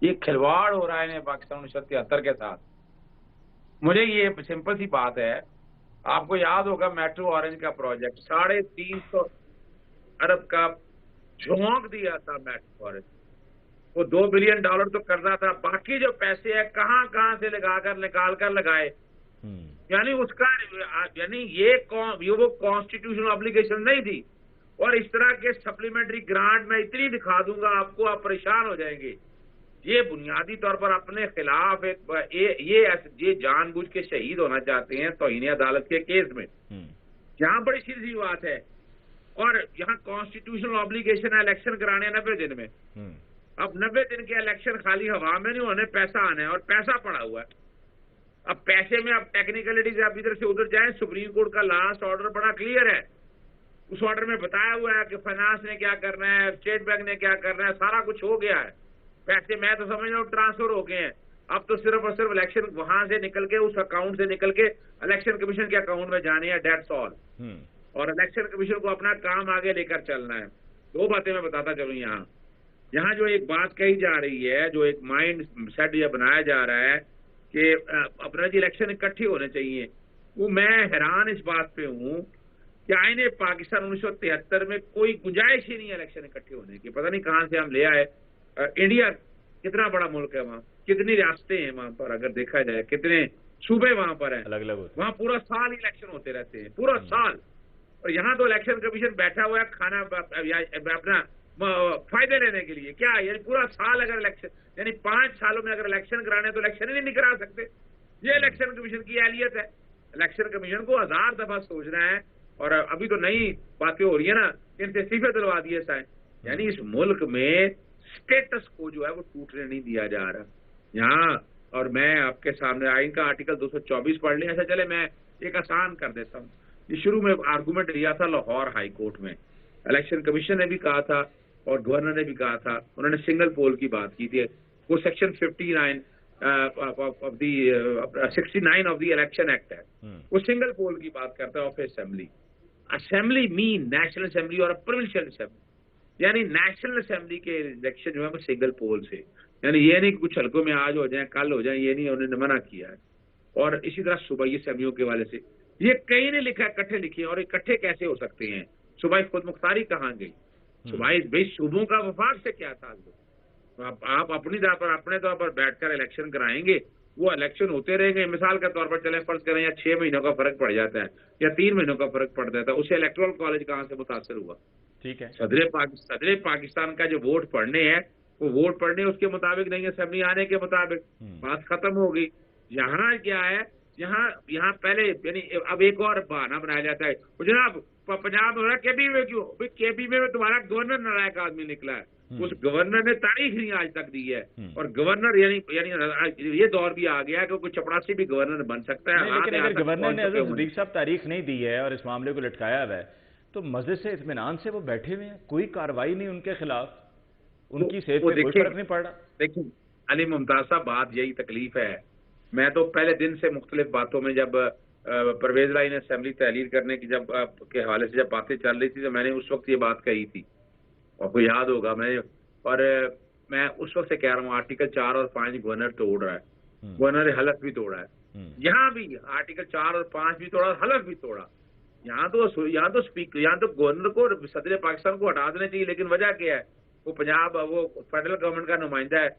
یہ کھلواڑ ہو رہا ہے آئین پاکستان 1973 کے ساتھ۔ مجھے یہ سمپل سی بات ہے، آپ کو یاد ہوگا میٹرو آرنج کا پروجیکٹ 350 ارب کا جھونک دیا تھا میٹرو آرنج، وہ $2 بلین تو قرضہ تھا، باقی جو پیسے ہیں کہاں سے نکال کر لگائے، یعنی اس کا یہ وہ کانسٹیٹیوشنل ابلیگیشن نہیں تھی۔ اور اس طرح کے سپلیمنٹری گرانٹ میں اتنی دکھا دوں گا آپ کو، آپ پریشان ہو جائیں گے۔ یہ بنیادی طور پر اپنے خلاف یہ جان بوجھ کے شہید ہونا چاہتے ہیں توہین عدالت کے کیس میں، یہاں بڑی سیدھی بات ہے۔ اور یہاں کانسٹیٹیوشنل ابلیگیشن ہے الیکشن کرانے 90 دن میں، اب 90 دن کے الیکشن خالی ہوا میں نہیں ہونے، پیسہ آنا ہے اور پیسہ پڑا ہوا ہے۔ اب پیسے میں اب ٹیکنیکلٹیز آپ ادھر سے ادھر جائیں، سپریم کورٹ کا لاسٹ آرڈر بڑا کلیئر ہے، اس آرڈر میں بتایا ہوا ہے کہ فائنانس نے کیا کرنا ہے، اسٹیٹ بینک نے کیا کرنا ہے، سارا کچھ ہو گیا ہے۔ پیسے میں تو سمجھ رہا ہوں ٹرانسفر ہو گئے ہیں، اب تو صرف اور صرف الیکشن وہاں سے نکل کے اس اکاؤنٹ سے نکل کے الیکشن کمیشن کے اکاؤنٹ میں جانے ہیں، دیٹس آل۔ اور الیکشن کمیشن کو اپنا کام آگے لے کر چلنا ہے۔ دو باتیں میں بتاتا چلوں یہاں جو ایک بات کہی جا رہی ہے، جو ایک مائنڈ سیٹ یہ بنایا جا رہا ہے کہ اپنا الیکشن اکٹھے ہونے چاہیے، وہ میں حیران اس بات پہ ہوں کہ آئین پاکستان 1973 میں کوئی گنجائش ہی نہیں ہے الیکشن اکٹھے ہونے کی۔ پتہ نہیں کہاں سے ہم لے آئے۔ انڈیا کتنا بڑا ملک ہے، وہاں کتنی ریاستیں ہیں، وہاں پر اگر دیکھا جائے کتنے صوبے وہاں پر ہیں، وہاں پورا سال الیکشن ہوتے رہتے ہیں، پورا سال۔ اور یہاں تو الیکشن کمیشن بیٹھا ہوا ہے کھانا اپنا فائدے لینے کے لیے، کیا یعنی پورا سال اگر الیکشن، یعنی 5 سالوں میں اگر الیکشن کرانے تو الیکشن ہی نہیں کرا سکتے۔ یہ الیکشن کمیشن کی اہلیت ہے۔ الیکشن کمیشن کو 1000 دفعہ سوچنا ہے، اور ابھی تو نئی باتیں ہو رہی ہیں نا، ان سے استعفے دلوا دیے سائیں۔ یعنی اس ملک میں سٹیٹس کو جو ہے وہ ٹوٹنے نہیں دیا جا رہا یہاں۔ اور میں آپ کے سامنے آئین کا آرٹیکل 224 پڑھ لیں، ایسا چلے میں ایک آسان کر دیتا ہوں۔ یہ شروع میں آرگومنٹ لیا تھا لاہور ہائی کورٹ میں، الیکشن کمیشن نے بھی کہا تھا اور گورنر نے بھی کہا تھا، انہوں نے سنگل پول کی بات کی تھی۔ وہ section 69 of the election act ہے، وہ سنگل پول کی بات کرتا ہے آف اسمبلی۔ اسمبلی مین نیشنل اسمبلی اور پروونشل اسمبلی، یعنی نیشنل اسمبلی کے الیکشن جو ہے وہ سنگل پول سے، یعنی یہ نہیں کچھ حلقوں میں آج ہو جائیں کل ہو جائیں، یہ نہیں انہوں نے منع کیا ہے۔ اور اسی طرح صوبائی اسمبلیوں کے حوالے سے یہ کہیں نے لکھا ہے، اکٹھے لکھے ہیں، اور اکٹھے کیسے ہو سکتے ہیں؟ صوبائی خود مختاری کہاں گئی؟ صوبائی بھائی صوبوں کا وفاق سے کیا تعلق؟ آپ اپنے طور پر بیٹھ کر الیکشن کرائیں گے، وہ الیکشن ہوتے رہیں گے۔ مثال کے طور پر چلیں فرض کریں یا 6 مہینوں کا فرق پڑ جاتا ہے یا 3 مہینوں کا فرق پڑ جاتا ہے، اسے الیکٹورل کالج کہاں سے متاثر ہوا؟ ٹھیک ہے، صدر پاکستان کا جو ووٹ پڑھنے ہیں وہ ووٹ پڑھنے اس کے مطابق نہیں ہے، اسمبلی آنے کے مطابق، بات ختم ہو گئی۔ یہاں کیا ہے، یہاں پہلے یعنی اب ایک اور بہانہ بنایا جاتا ہے، جناب پنجاب میں کے پی میں کیوں؟ کے پی میں تمہارا گورنر نالائق آدمی نکلا ہے، اس گورنر نے تاریخ نہیں آج تک دی ہے، اور گورنر یعنی یہ دور بھی آ گیا ہے کہ کوئی چپڑاسی بھی گورنر بن سکتا ہے۔ لیکن اگر گورنر نے حضرت صدیق صاحب تاریخ نہیں دی ہے اور اس معاملے کو لٹکایا ہوا ہے تو مزے سے اطمینان سے وہ بیٹھے ہوئے ہیں، کوئی کارروائی نہیں ان کے خلاف، ان کی صحت پہ کوئی فرق نہیں پڑ رہا۔ دیکھیں علی ممتاز صاحب، بات یہی تکلیف ہے۔ میں تو پہلے دن سے مختلف باتوں میں، جب پرویز لائی نے اسمبلی تحلیل کرنے کی کے حوالے سے جب باتیں چل رہی تھی تو میں نے اس وقت یہ بات کہی تھی، اور کو یاد ہوگا میں اس وقت سے کہہ رہا ہوں آرٹیکل 4 اور 5 گورنر توڑ رہا ہے، گورنر حلف بھی توڑا ہے، یہاں بھی آرٹیکل 4 اور 5 بھی توڑا، حلف بھی توڑا۔ یہاں تو گورنر کو، صدر پاکستان کو ہٹا دینا چاہیے، لیکن وجہ کیا ہے؟ وہ پنجاب وہ فیڈرل گورنمنٹ کا نمائندہ ہے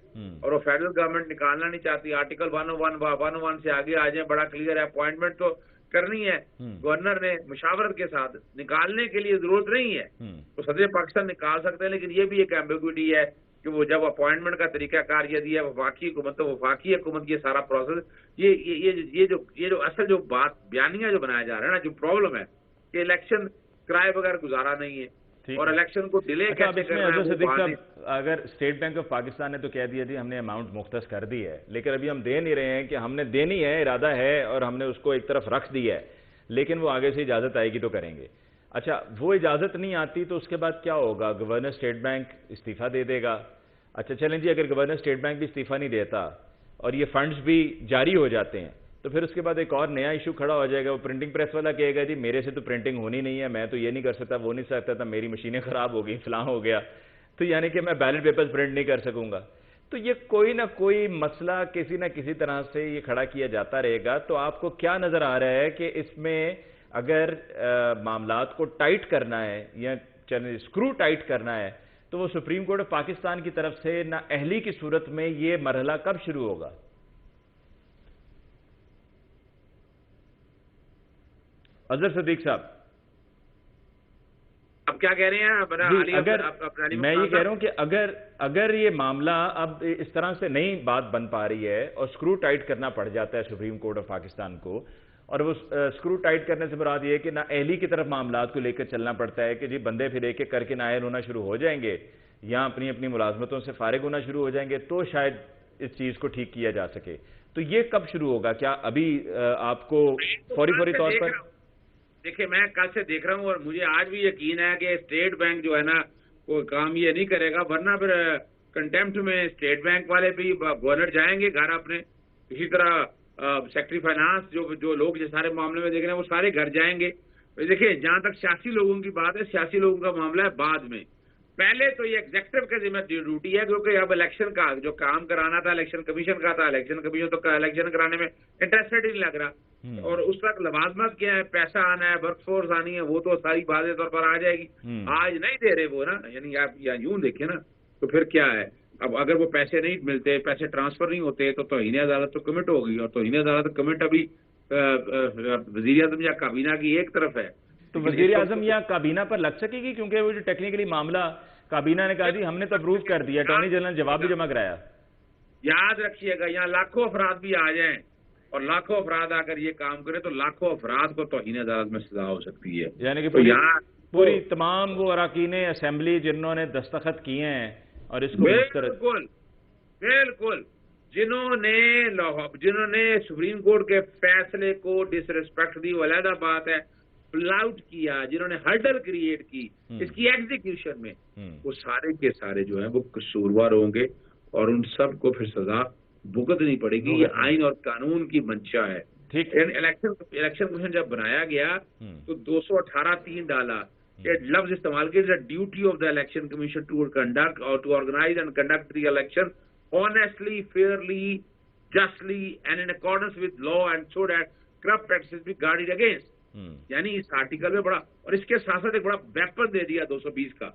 اور وہ فیڈرل گورنمنٹ نکالنا نہیں چاہتی۔ آرٹیکل 101 سے آگے آ جائیں، بڑا کلیئر ہے، اپوائنٹمنٹ تو کرنی ہے گورنر نے مشاورت کے ساتھ، نکالنے کے لیے ضرورت نہیں ہے، تو صدر پاکستان نکال سکتے ہیں۔ لیکن یہ بھی ایک ایمبیگوٹی ہے کہ وہ جب اپوائنٹمنٹ کا طریقہ کار یہ دیا وفاقی حکومت، تو وفاقی حکومت یہ سارا پروسیس، یہ جو اصل جو بات بیانیہ جو بنایا جا رہا ہے نا، جو پرابلم ہے کہ الیکشن کرائے بغیر گزارا نہیں ہے، اور الیکشن کو ڈیلے کیسے کرنا ہے۔ صدیق صاحب، اگر اسٹیٹ بینک آف پاکستان نے تو کہہ دیا جی ہم نے اماؤنٹ مختص کر دی ہے، لیکن ابھی ہم دے نہیں رہے ہیں کہ ہم نے دینی ہے، ارادہ ہے اور ہم نے اس کو ایک طرف رکھ دیا ہے، لیکن وہ آگے سے اجازت آئے گی تو کریں گے. اچھا وہ اجازت نہیں آتی تو اس کے بعد کیا ہوگا؟ گورنر اسٹیٹ بینک استعفیٰ دے دے گا. اچھا چلیں جی، اگر گورنر اسٹیٹ بینک بھی استعفیٰ نہیں دیتا اور یہ فنڈز بھی جاری ہو جاتے ہیں تو پھر اس کے بعد ایک اور نیا ایشو کھڑا ہو جائے گا. وہ پرنٹنگ پریس والا کہے گا جی میرے سے تو پرنٹنگ ہونی نہیں ہے، میں تو یہ نہیں کر سکتا، وہ نہیں سکتا تھا، میری مشینیں خراب ہو گئی، فلاں ہو گیا، تو یعنی کہ میں بیلٹ پیپرز پرنٹ نہیں کر سکوں گا. تو یہ کوئی نہ کوئی مسئلہ کسی نہ کسی طرح سے یہ کھڑا کیا جاتا رہے گا. تو آپ کو کیا نظر آ رہا ہے کہ اس میں اگر معاملات کو ٹائٹ کرنا ہے یا اسکرو ٹائٹ کرنا ہے تو وہ سپریم کورٹ آف پاکستان کی طرف سے نہ اہلی کی صورت میں یہ مرحلہ کب شروع ہوگا؟ اظہر صدیق صاحب اب کیا کہہ رہے ہیں؟ میں یہ کہہ رہا ہوں کہ اگر یہ معاملہ اب اس طرح سے نہیں بات بن پا رہی ہے اور اسکرو ٹائٹ کرنا پڑ جاتا ہے سپریم کورٹ آف پاکستان کو، اور وہ اسکرو ٹائٹ کرنے سے مراد یہ ہے کہ نہ اہلی کی طرف معاملات کو لے کر چلنا پڑتا ہے کہ جی بندے پھر ایک ایک کر کے نائل ہونا شروع ہو جائیں گے یا اپنی اپنی ملازمتوں سے فارغ ہونا شروع ہو جائیں گے تو شاید اس چیز کو ٹھیک کیا جا سکے. تو یہ کب شروع ہوگا؟ کیا ابھی آپ کو فوری طور پر؟ دیکھیں میں کل سے دیکھ رہا ہوں اور مجھے آج بھی یقین ہے کہ اسٹیٹ بینک جو ہے نا وہ کام یہ نہیں کرے گا، ورنہ پھر کنٹیمپٹ میں اسٹیٹ بینک والے بھی گورنر جائیں گے گھر اپنے. اسی طرح سیکٹری فائنانس جو لوگ جو سارے معاملے میں دیکھ رہے ہیں وہ سارے گھر جائیں گے. دیکھیں جہاں تک سیاسی لوگوں کی بات ہے، سیاسی لوگوں کا معاملہ ہے بعد میں. پہلے تو یہ ایگزیکٹو کا ذمہ ڈیوٹی ہے، کیونکہ اب الیکشن کا جو کام کرانا تھا الیکشن کمیشن کا تھا، الیکشن کمیشن تو الیکشن کرانے میں انٹرسٹڈ ہی نہیں لگ رہا. اور اس وقت لوازمت کیا ہے، پیسہ آنا ہے، ورک فورس آنی ہے، وہ تو ساری واضح طور پر آ جائے گی. آج نہیں دے رہے وہ نا، یعنی آپ یوں دیکھیں نا تو پھر کیا ہے. اب اگر وہ پیسے نہیں ملتے، پیسے ٹرانسفر نہیں ہوتے تو توہین عدالت تو کمٹ ہوگی، اور توہین عدالت کمٹ ابھی وزیر اعظم یا کابینہ کی ایک طرف ہے. تو وزیر اعظم یا کابینہ پر لگ سکے گی؟ کیونکہ وہ جو ٹیکنیکلی معاملہ کابینہ نے کہا جی ہم نے تو اپروو کر دیا، اٹارنی جنرل نے جواب بھی جمع کرایا. یاد رکھیے گا یہاں لاکھوں افراد بھی آ جائیں اور لاکھوں افراد آ کر یہ کام کرے تو لاکھوں افراد کو توہین عدالت میں سزا ہو سکتی ہے. یعنی کہ پوری تمام وہ اراکین اسمبلی جنہوں نے دستخط کیے ہیں اور اس کو بالکل جنہوں نے سپریم کورٹ کے فیصلے کو ڈس ریسپیکٹ دی، وہ علیحدہ بات ہے، فلاؤٹ کیا، جنہوں نے ہرڈل کریٹ کی اس کی ایگزیکیوشن میں، وہ سارے کے سارے جو ہیں وہ قصوروار ہوں گے اور ان سب کو پھر سزا بھگتنی پڑے گی. یہ آئین اور قانون کی منشا ہے. الیکشن کمیشن جب بنایا گیا تو 218(3) ڈالا. یہ لفظ استعمال کیا، duty of the election commission to conduct اور to organise and conduct the election honestly, fairly, justly and in accordance with law and so that corrupt practices be guarded against. یعنی اس آرٹیکل میں بڑا، اور اس کے ساتھ ساتھ ایک بڑا ویپن دے دیا 220 کا،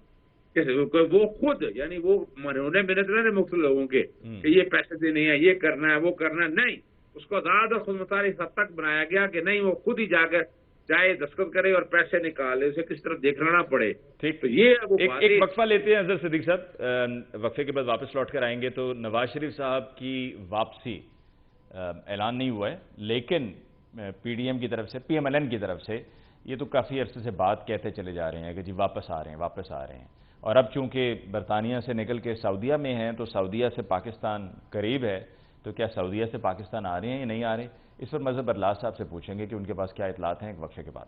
وہ خود یعنی وہ مرہونے منت میں مختلف لوگوں کے کہ یہ پیسے دینے ہیں، یہ کرنا ہے، وہ کرنا ہے، نہیں، اس کو آزاد اور خود مختار اس حد تک بنایا گیا کہ نہیں وہ خود ہی جا کر جائے دستخط کرے اور پیسے نکالے، اسے کس طرح دیکھنا نہ پڑے. ٹھیک، تو یہ ایک وقفہ لیتے ہیں اظہر صدیق صاحب، وقفے کے بعد واپس لوٹ کر آئیں گے. تو نواز شریف صاحب کی واپسی اعلان نہیں ہوا ہے، لیکن پی ڈی ایم کی طرف سے، پی ایم ایل این کی طرف سے یہ تو کافی عرصے سے بات کہتے چلے جا رہے ہیں کہ جی واپس آ رہے ہیں، واپس آ رہے ہیں. اور اب چونکہ برطانیہ سے نکل کے سعودیہ میں ہیں تو سعودیہ سے پاکستان قریب ہے، تو کیا سعودیہ سے پاکستان آ رہے ہیں یا نہیں آ رہے؟ اس پر مظہر برلاس صاحب سے پوچھیں گے کہ ان کے پاس کیا اطلاعات ہیں ایک وقفے کے بعد.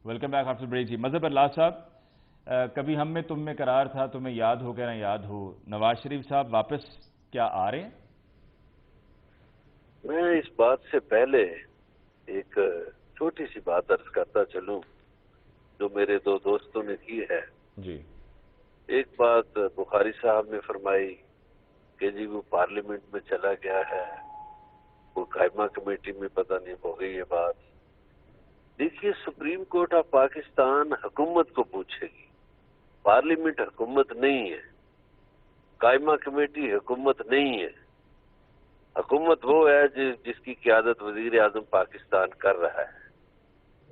Welcome back after break. جی مظہر برلاس صاحب، کبھی ہم میں تم میں قرار تھا، تمہیں یاد ہو کہ نہ یاد ہو، نواز شریف صاحب واپس کیا آ رہے ہیں؟ میں اس بات سے پہلے ایک چھوٹی سی بات عرض کرتا چلوں جو میرے دو دوستوں نے کی ہے. جی، ایک بات بخاری صاحب نے فرمائی کہ جی وہ پارلیمنٹ میں چلا گیا ہے، وہ قائمہ کمیٹی میں پتہ نہیں ہو گئی یہ بات. دیکھیے سپریم کورٹ آف پاکستان حکومت کو پوچھے گی، پارلیمنٹ حکومت نہیں ہے، قائمہ کمیٹی حکومت نہیں ہے. حکومت وہ ہے جس کی قیادت وزیر اعظم پاکستان کر رہا ہے،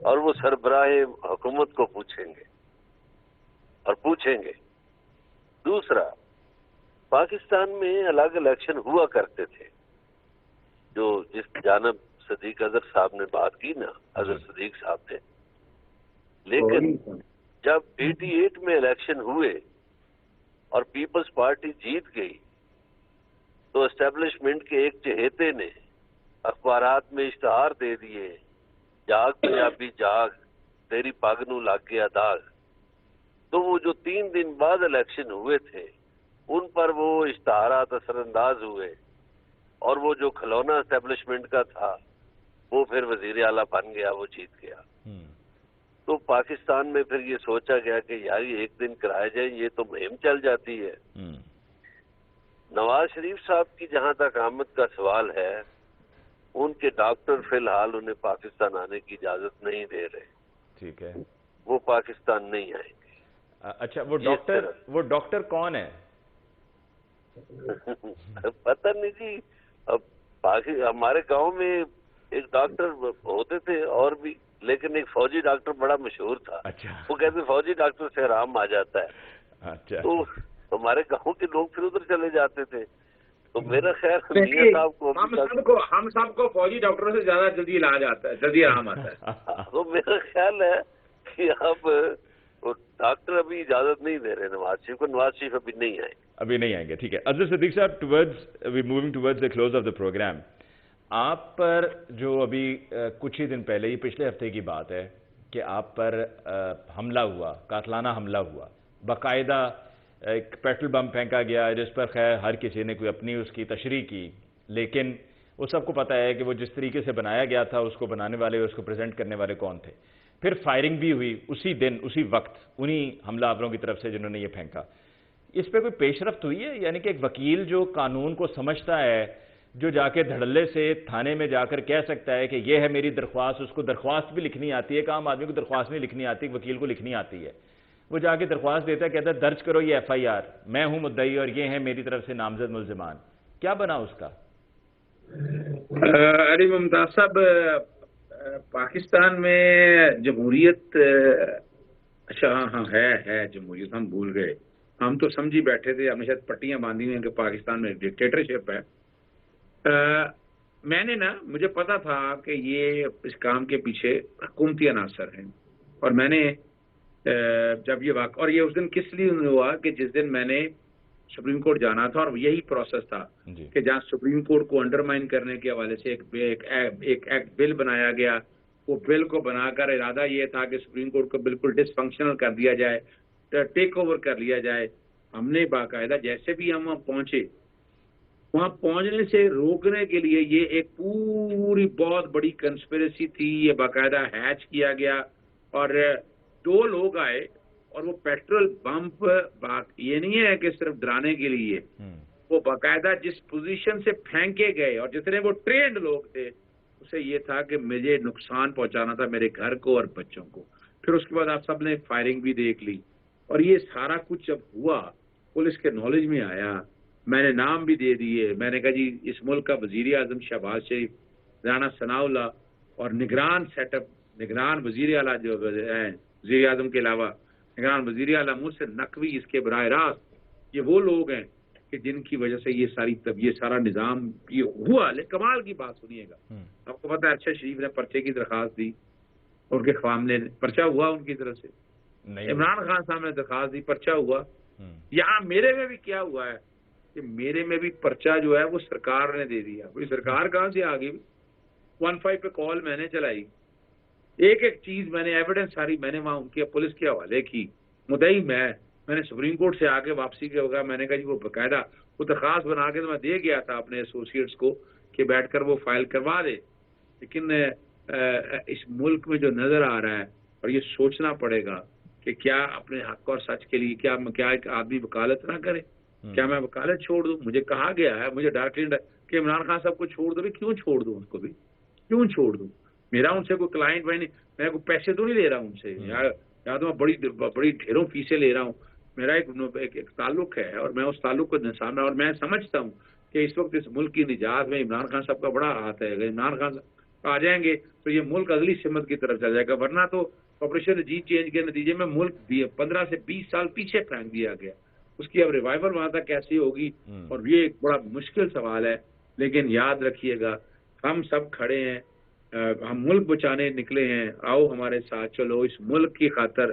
اور وہ سربراہ حکومت کو پوچھیں گے اور پوچھیں گے. دوسرا، پاکستان میں الگ الیکشن ہوا کرتے تھے، جو جس جانب صدیق اظہر صاحب نے بات کی نا، اظہر صدیق صاحب نے، لیکن جب 88 میں الیکشن ہوئے اور پیپلز پارٹی جیت گئی تو اسٹیبلشمنٹ کے ایک چہیتے نے اخبارات میں اشتہار دے دیے، جاگ پنجابی جاگ تیری پگ نو لگ گیا داغ. تو وہ جو 3 دن بعد الیکشن ہوئے تھے ان پر وہ اشتہارات اثر انداز ہوئے، اور وہ جو کھلونا اسٹیبلشمنٹ کا تھا وہ پھر وزیر اعلیٰ بن گیا، وہ جیت گیا. تو پاکستان میں پھر یہ سوچا گیا کہ یار یہ ایک دن کرائے جائیں، یہ تو مہم چل جاتی ہے. نواز شریف صاحب کی جہاں تک آمد کا سوال ہے، ان کے ڈاکٹر فی الحال انہیں پاکستان آنے کی اجازت نہیں دے رہے. ٹھیک ہے، وہ پاکستان نہیں آئیں گے. اچھا، وہ ڈاکٹر کون ہے؟ پتہ نہیں جی. اب ہمارے گاؤں میں ایک ڈاکٹر ہوتے تھے اور بھی، لیکن ایک فوجی ڈاکٹر بڑا مشہور تھا. اچھا، وہ کہتے فوجی ڈاکٹر سے آرام آ جاتا ہے. اچھا، تو ہمارے گاؤں کے لوگ پھر ادھر چلے جاتے تھے. تو میرا خیال میاں صاحب کو ہم سب کو فوجی ڈاکٹروں سے زیادہ جلدی علاج آتا ہے، جلدی آرام آتا ہے. تو میرا خیال ہے کہ اب ڈاکٹر ابھی اجازت نہیں دے رہے نواز شریف کو. نواز شریف ابھی نہیں آئیں گے. ٹھیک ہے. اظہر صدیق صاحب، moving towards the close of the programme, آپ پر جو ابھی کچھ ہی دن پہلے، یہ پچھلے ہفتے کی بات ہے کہ آپ پر حملہ ہوا، قاتلانہ حملہ ہوا، باقاعدہ ایک پیٹرول بم پھینکا گیا، جس پر خیر ہر کسی نے کوئی اپنی اس کی تشریح کی، لیکن وہ سب کو پتہ ہے کہ وہ جس طریقے سے بنایا گیا تھا، اس کو بنانے والے، اس کو پریزنٹ کرنے والے کون تھے. پھر فائرنگ بھی ہوئی اسی دن، اسی وقت، انہی حملہ آوروں کی طرف سے جنہوں نے یہ پھینکا. اس پہ کوئی پیش رفت ہوئی ہے؟ یعنی کہ ایک وکیل جو قانون کو سمجھتا ہے، جو جا کے دھڑلے سے تھانے میں جا کر کہہ سکتا ہے کہ یہ ہے میری درخواست، اس کو درخواست بھی لکھنی آتی ہے. ایک عام آدمی کو درخواست نہیں لکھنی آتی، وکیل کو لکھنی آتی ہے. وہ جا کے درخواست دیتا ہے، کہتا ہے درج کرو یہ FIR، میں ہوں مدعی اور یہ ہیں میری طرف سے نامزد ملزمان. کیا بنا اس کا؟ علی ممتاز صاحب، پاکستان میں جمہوریت، اچھا ہاں ہے جمہوریت، ہم بھول گئے. ہم تو سمجھی بیٹھے تھے، ہم نے شاید پٹیاں باندھی ہوئی ہیں کہ پاکستان میں ڈکٹیٹرشپ ہے. میں نے مجھے پتا تھا کہ یہ اس کام کے پیچھے حکومتی عناصر ہیں، اور میں نے جب یہ واقع، اور یہ اس دن کس لیے ہوا کہ جس دن میں نے سپریم کورٹ جانا تھا، اور یہی پروسیس تھا کہ جہاں سپریم کورٹ کو انڈرمائن کرنے کے حوالے سے ایک بل بنایا گیا. وہ بل کو بنا کر ارادہ یہ تھا کہ سپریم کورٹ کو بالکل ڈس فنکشنل کر دیا جائے، ٹیک اوور کر لیا جائے. ہم نے باقاعدہ جیسے بھی ہم وہاں پہنچے، وہاں پہنچنے سے روکنے کے لیے یہ ایک پوری بہت بڑی کنسپریسی تھی. یہ باقاعدہ ہیچ کیا گیا، اور 2 لوگ آئے، اور وہ پیٹرول بمپ یہ نہیں ہے کہ صرف ڈرانے کے لیے، وہ باقاعدہ جس پوزیشن سے پھینکے گئے، اور جتنے وہ ٹرینڈ لوگ تھے، اسے یہ تھا کہ مجھے نقصان پہنچانا تھا میرے گھر کو اور بچوں کو. پھر اس کے بعد آپ سب نے فائرنگ بھی دیکھ لی. اور یہ سارا کچھ جب ہوا، پولیس کے نالج میں آیا، میں نے نام بھی دے دیے. میں نے کہا جی اس ملک کا وزیر اعظم شہباز شریف، رانا ثناء اللہ، اور نگران سیٹ اپ، نگران وزیر اعلیٰ جو ہیں وزیر اعظم کے علاوہ نگران وزیر اعلیٰ مجھ سے نقوی اس کے براہ راست، یہ وہ لوگ ہیں کہ جن کی وجہ سے یہ سارا نظام یہ ہوا. لیکن کمال کی بات سنیے گا، آپ کو پتا ہے ارشد شریف نے پرچے کی درخواست دی، ان کے خام نے پرچہ ہوا ان کی طرف سے. عمران خان صاحب نے درخواست دی، پرچہ ہوا. یہاں میرے میں بھی کیا ہوا ہے کہ میرے میں بھی پرچہ جو ہے وہ سرکار نے دے دیا. کوئی سرکار کہاں سے آ گئی؟ 15 پہ کال میں نے چلائی، ایک چیز میں نے ایویڈنس ساری میں نے وہاں ان کے پولیس کے حوالے کی. مدعی میں نے سپریم کورٹ سے آ کے واپسی کے ہوگا، میں نے کہا جی وہ باقاعدہ وہ درخواست بنا کے تو میں دے گیا تھا اپنے ایسوسیٹس کو کہ بیٹھ کر وہ فائل کروا دے. لیکن اس ملک میں جو نظر آ رہا ہے، اور یہ سوچنا پڑے گا کہ کیا اپنے حق اور سچ کے لیے کیا ایک آدمی وکالت نہ کرے؟ کیا میں وکالت چھوڑ دوں؟ مجھے کہا گیا ہے، مجھے ڈائریکٹلی کہ عمران خان صاحب کو چھوڑ دو. بھی کیوں چھوڑ دوں؟ اس کو بھی کیوں چھوڑ دوں؟ میرا ان سے کوئی کلائنٹ میں کوئی پیسے تو نہیں لے رہا ان سے، یا تو میں بڑی ڈھیروں فیسیں لے رہا ہوں. میرا ایک تعلق ہے، اور میں اس تعلق کو سامنا، اور میں سمجھتا ہوں کہ اس وقت اس ملک کی نجات میں عمران خان صاحب کا بڑا ہاتھ ہے. اگر عمران خان صاحب آ جائیں گے تو یہ ملک اگلی سمت کی طرف چل جائے گا، ورنہ تو آپریشن رجیم چینج کے نتیجے میں ملک 15 سے 20 سال پیچھے پھینک دیا گیا. اس کی اب ریوائول وہاں تک کیسی ہوگی، اور یہ ایک بڑا مشکل سوال ہے. لیکن یاد رکھیے گا، ہم سب کھڑے ہیں، ہم ملک بچانے نکلے ہیں. آؤ ہمارے ساتھ چلو، اس ملک کی خاطر